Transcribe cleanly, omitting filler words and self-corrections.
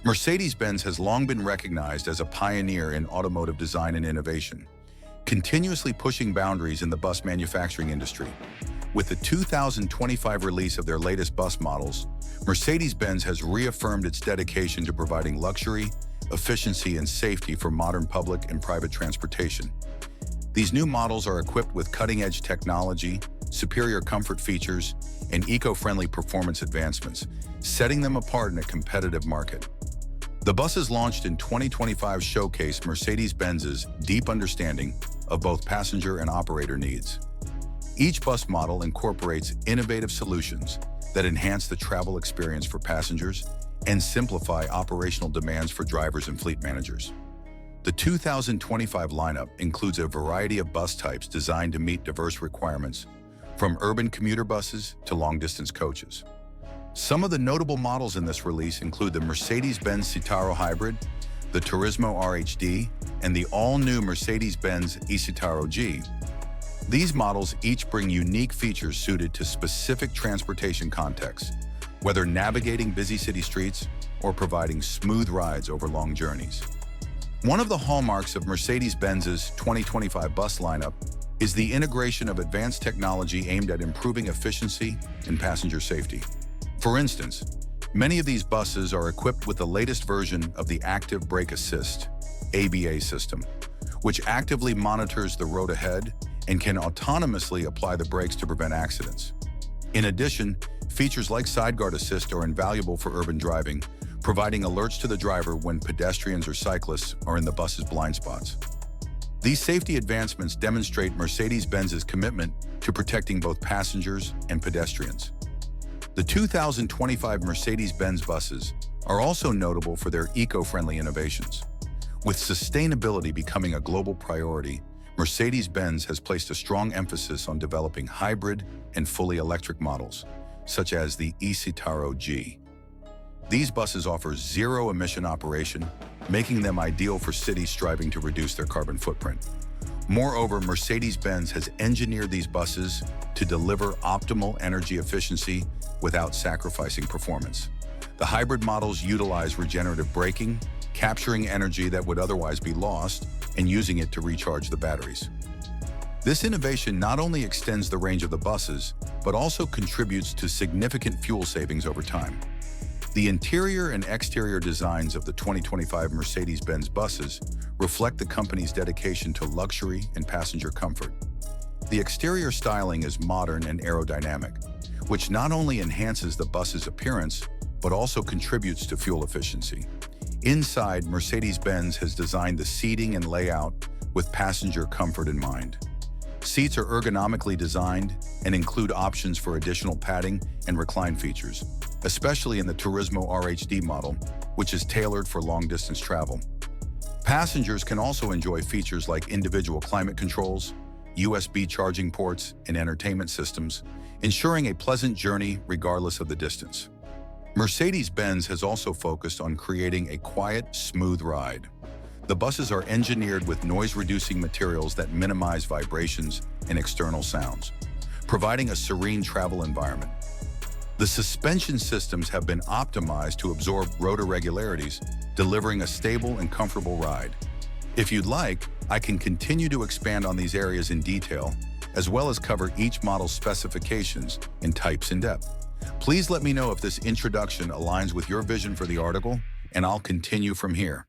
Mercedes-Benz has long been recognized as a pioneer in automotive design and innovation, continuously pushing boundaries in the bus manufacturing industry. With the 2025 release of their latest bus models, Mercedes-Benz has reaffirmed its dedication to providing luxury, efficiency, and safety for modern public and private transportation. These new models are equipped with cutting-edge technology, superior comfort features, and eco-friendly performance advancements, setting them apart in a competitive market. The buses launched in 2025 showcase Mercedes-Benz's deep understanding of both passenger and operator needs. Each bus model incorporates innovative solutions that enhance the travel experience for passengers and simplify operational demands for drivers and fleet managers. The 2025 lineup includes a variety of bus types designed to meet diverse requirements, from urban commuter buses to long-distance coaches. Some of the notable models in this release include the Mercedes-Benz Citaro Hybrid, the Turismo RHD, and the all-new Mercedes-Benz ecitaro G. These models each bring unique features suited to specific transportation contexts, whether navigating busy city streets or providing smooth rides over long journeys. One of the hallmarks of Mercedes-Benz's 2025 bus lineup is the integration of advanced technology aimed at improving efficiency and passenger safety. For instance, many of these buses are equipped with the latest version of the Active Brake Assist (ABA) system, which actively monitors the road ahead and can autonomously apply the brakes to prevent accidents. In addition, features like Sideguard Assist are invaluable for urban driving, providing alerts to the driver when pedestrians or cyclists are in the bus's blind spots. These safety advancements demonstrate Mercedes-Benz's commitment to protecting both passengers and pedestrians. The 2025 Mercedes-Benz buses are also notable for their eco-friendly innovations. With sustainability becoming a global priority, Mercedes-Benz has placed a strong emphasis on developing hybrid and fully electric models, such as the ecitaro G. These buses offer zero-emission operation, making them ideal for cities striving to reduce their carbon footprint. Moreover, Mercedes-Benz has engineered these buses to deliver optimal energy efficiency without sacrificing performance. The hybrid models utilize regenerative braking, capturing energy that would otherwise be lost and using it to recharge the batteries. This innovation not only extends the range of the buses, but also contributes to significant fuel savings over time. The interior and exterior designs of the 2025 Mercedes-Benz buses reflect the company's dedication to luxury and passenger comfort. The exterior styling is modern and aerodynamic, which not only enhances the bus's appearance, but also contributes to fuel efficiency. Inside, Mercedes-Benz has designed the seating and layout with passenger comfort in mind. Seats are ergonomically designed and include options for additional padding and recline features, especially in the Turismo RHD model, which is tailored for long-distance travel. Passengers can also enjoy features like individual climate controls, USB charging ports, and entertainment systems, ensuring a pleasant journey regardless of the distance. Mercedes-Benz has also focused on creating a quiet, smooth ride. The buses are engineered with noise-reducing materials that minimize vibrations and external sounds, providing a serene travel environment. The suspension systems have been optimized to absorb road irregularities, delivering a stable and comfortable ride. If you'd like, I can continue to expand on these areas in detail, as well as cover each model's specifications and types in depth. Please let me know if this introduction aligns with your vision for the article, and I'll continue from here.